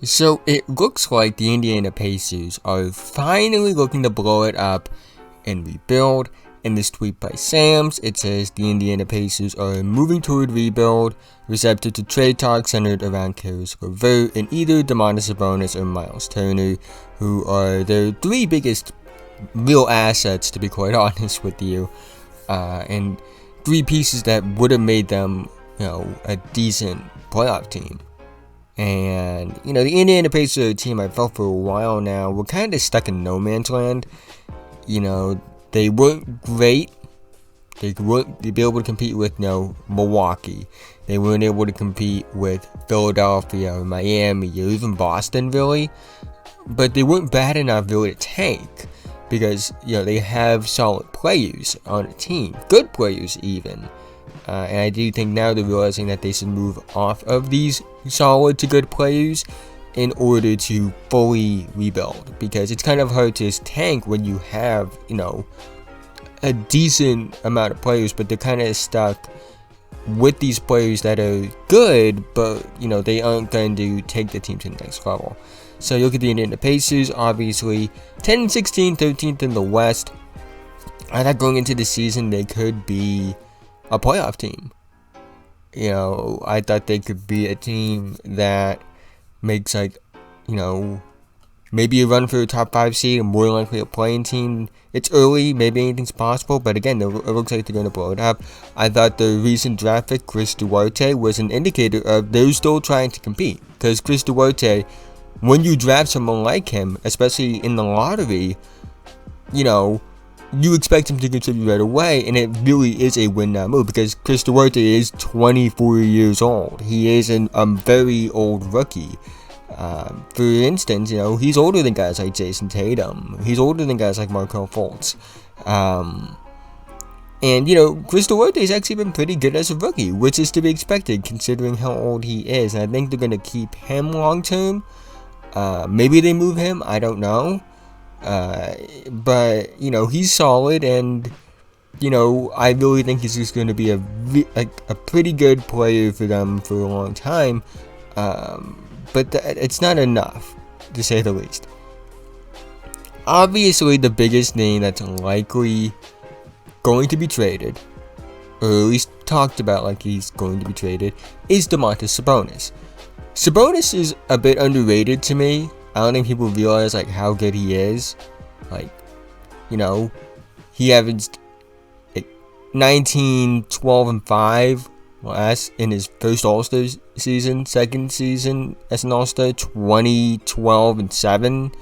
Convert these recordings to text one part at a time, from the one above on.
So it looks like the Indiana Pacers are finally looking to blow it up and rebuild. In this tweet by Sams, it says the Indiana Pacers are moving toward rebuild, receptive to trade talks centered around Caris LeVert and either Domantas Sabonis or Miles Turner, who are their three biggest real assets, to be quite honest with you, and three pieces that would have made them, a decent playoff team. And, the Indiana Pacers are a team I felt for a while now. We're kind of stuck in no man's land. They weren't great. They weren't be able to compete with, Milwaukee. They weren't able to compete with Philadelphia or Miami or even Boston, really. But they weren't bad enough, really, to tank. Because, they have solid players on a team. Good players, even. And I do think now they're realizing that they should move off of these solid to good players in order to fully rebuild. Because it's kind of hard to tank when you have, a decent amount of players, but they're kind of stuck with these players that are good, but, they aren't going to take the team to the next level. So you look at the Indiana Pacers, obviously 10-16, 13th in the West. I thought going into the season they could be a playoff team. I thought they could be a team that makes maybe a run for a top 5 seed and more likely a playing team. It's early, maybe anything's possible, but again, it looks like they're going to blow it up. I thought the recent draft pick, Chris Duarte, was an indicator of they're still trying to compete. Because Chris Duarte, when you draft someone like him, especially in the lottery, you expect him to contribute right away, and it really is a win-now move because Chris Duarte is 24 years old. He is a very old rookie. For instance, he's older than guys like Jason Tatum. He's older than guys like Markelle Fultz. And Chris Duarte has actually been pretty good as a rookie, which is to be expected considering how old he is. And I think they're going to keep him long-term. Maybe they move him. I don't know. But he's solid, and I really think he's just going to be a pretty good player for them for a long time. But it's not enough, to say the least. Obviously, the biggest name that's likely going to be traded, or at least talked about like he's going to be traded, is Domantas Sabonis. Sabonis is a bit underrated to me. I don't think people realize how good he is. He averaged 19, 12, and 5 last in his first All-Star season. Second season as an All-Star, 20, 12, and 7.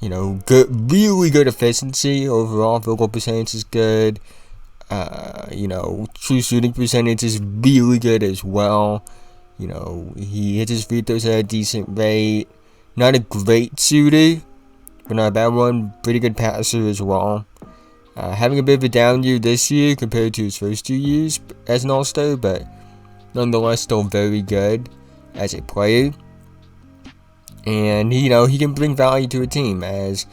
Good, really good efficiency overall. Field goal percentage is good. True shooting percentage is really good as well. He hits his free throws at a decent rate. Not a great shooter, but not a bad one. Pretty good passer as well. Having a bit of a down year this year compared to his first 2 years as an All-Star, but nonetheless still very good as a player. And he can bring value to a team. As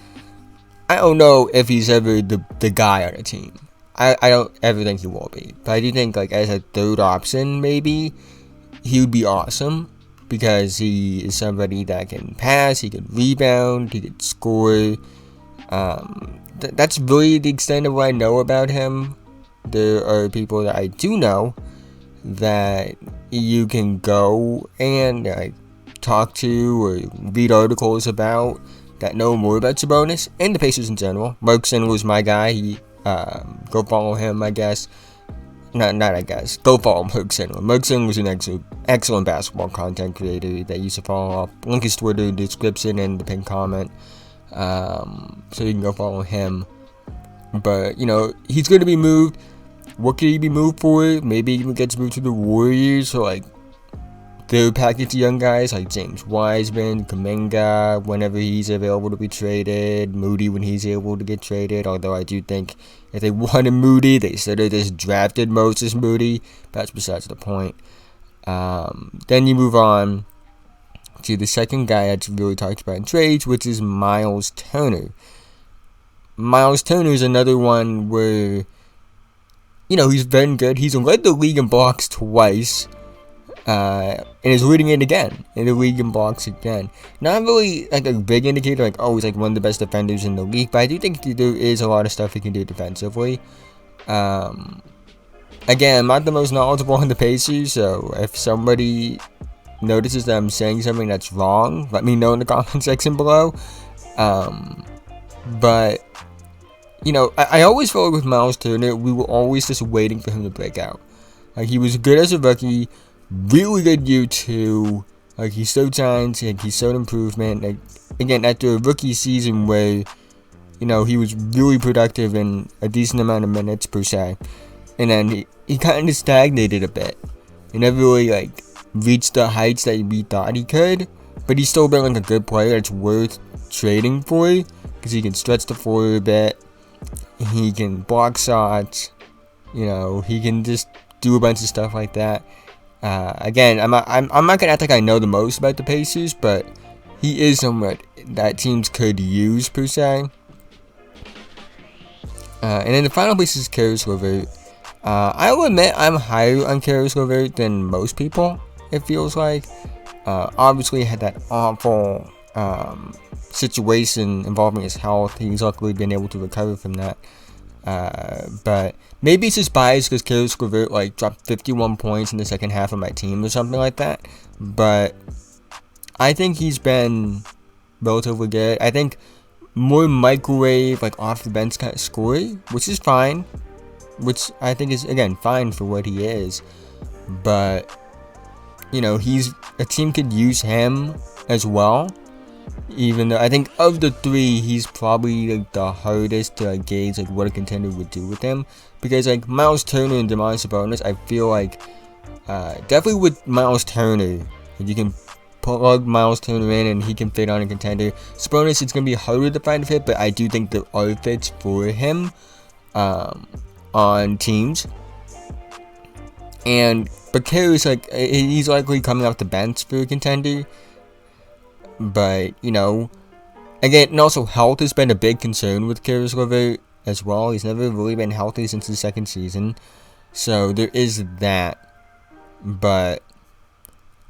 I don't know if he's ever the guy on a team. I don't ever think he will be, but I do think as a third option maybe he would be awesome. Because he is somebody that can pass, he can rebound, he can score. That's really the extent of what I know about him. There are people that I do know that you can go and talk to or read articles about that know more about Sabonis and the Pacers in general. Mark Sandler's my guy. Go follow him, I guess. Not I guess. Go follow Mark Sandler. Mark Sandler was an excellent basketball content creator that used to follow up. Link his Twitter in the description and the pinned comment. So you can go follow him. But, he's going to be moved. What could he be moved for? Maybe he even gets moved to the Warriors. So, they'll package young guys like James Wiseman, Kuminga, whenever he's available to be traded. Moody when he's able to get traded. Although I do think if they wanted Moody, they should have just drafted Moses Moody. That's besides the point. Then you move on to the second guy that's really talked about in trades, which is Miles Turner. Miles Turner is another one where, he's been good. He's led the league in blocks twice. and is leading it again in the league in blocks again. Not really like a big indicator, like, oh, he's like one of the best defenders in the league, but I do think there is a lot of stuff he can do defensively. Again, I'm not the most knowledgeable on the Pacers, so if somebody notices that I'm saying something that's wrong, let me know in the comment section below. But you know, I always felt like with Miles Turner, we were always just waiting for him to break out. Like, he was good as a rookie, really good year 2. Like, he showed signs, like, he showed improvement. Like, again, after a rookie season where, you know, he was really productive in a decent amount of minutes per se, and then he kind of stagnated a bit. He never really, like, reached the heights that we thought he could, but he's still been, like, a good player that's worth trading for, because he can stretch the floor a bit, he can block shots, you know, he can just do a bunch of stuff like that. Again, I'm not gonna act like I know the most about the Pacers, but he is someone that teams could use per se. And then the final piece is Caris LeVert. I will admit I'm higher on Caris LeVert than most people, it feels like. Obviously had that awful situation involving his health. He's luckily been able to recover from that. But maybe it's just biased because Caris LeVert like dropped 51 points in the second half of my team or something like that. But I think he's been relatively good. I think more microwave, like off the bench kind of scoring, which is fine. Which I think is, again, fine for what he is. But, you know, a team could use him as well. Even though I think of the 3, he's probably like the hardest to like, gauge like what a contender would do with him. Because like Miles Turner and Domantas Sabonis, I feel like definitely with Miles Turner, you can plug Miles Turner in and he can fit on a contender. Sabonis, it's gonna be harder to find a fit, but I do think there are fits for him on teams. But Caris, like, he's likely coming off the bench for a contender. But, you know, again, and also health has been a big concern with Caris LeVert as well. He's never really been healthy since his second season. So there is that. But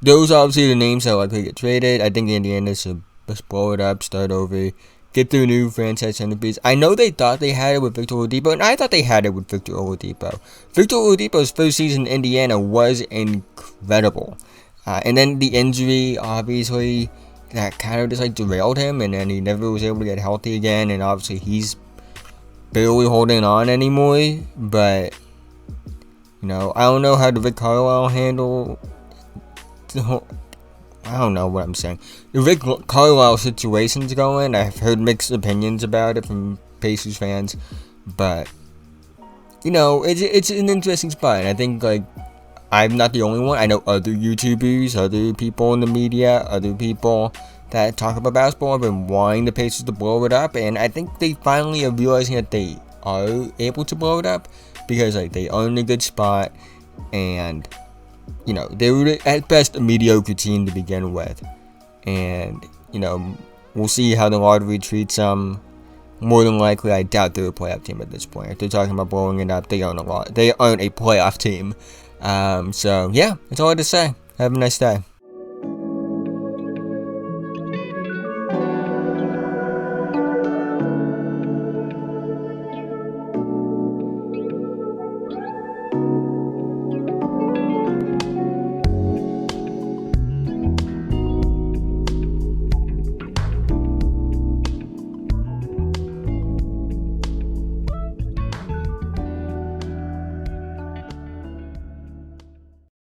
those are obviously the names that are likely to get traded. I think Indiana should just blow it up, start over, get their new franchise centerpiece. I know they thought they had it with Victor Oladipo, and I thought they had it with Victor Oladipo. Victor Oladipo's first season in Indiana was incredible. And then the injury, obviously, that kind of just like derailed him, and then he never was able to get healthy again, and obviously he's barely holding on anymore. But, you know, I don't know how the Rick Carlisle handle. I don't know what I'm saying. The Rick Carlisle situation's going. I've heard mixed opinions about it from Pacers fans, but you know, it's an interesting spot. And I think like I'm not the only one. I know other YouTubers, other people in the media, other people that talk about basketball have been wanting the Pacers to blow it up, and I think they finally are realizing that they are able to blow it up because like they are in a good spot, and you know they were at best a mediocre team to begin with, and you know we'll see how the lottery treats them. More than likely, I doubt they're a playoff team at this point. If they're talking about blowing it up, they aren't a playoff team. So yeah, that's all I have to say. Have a nice day.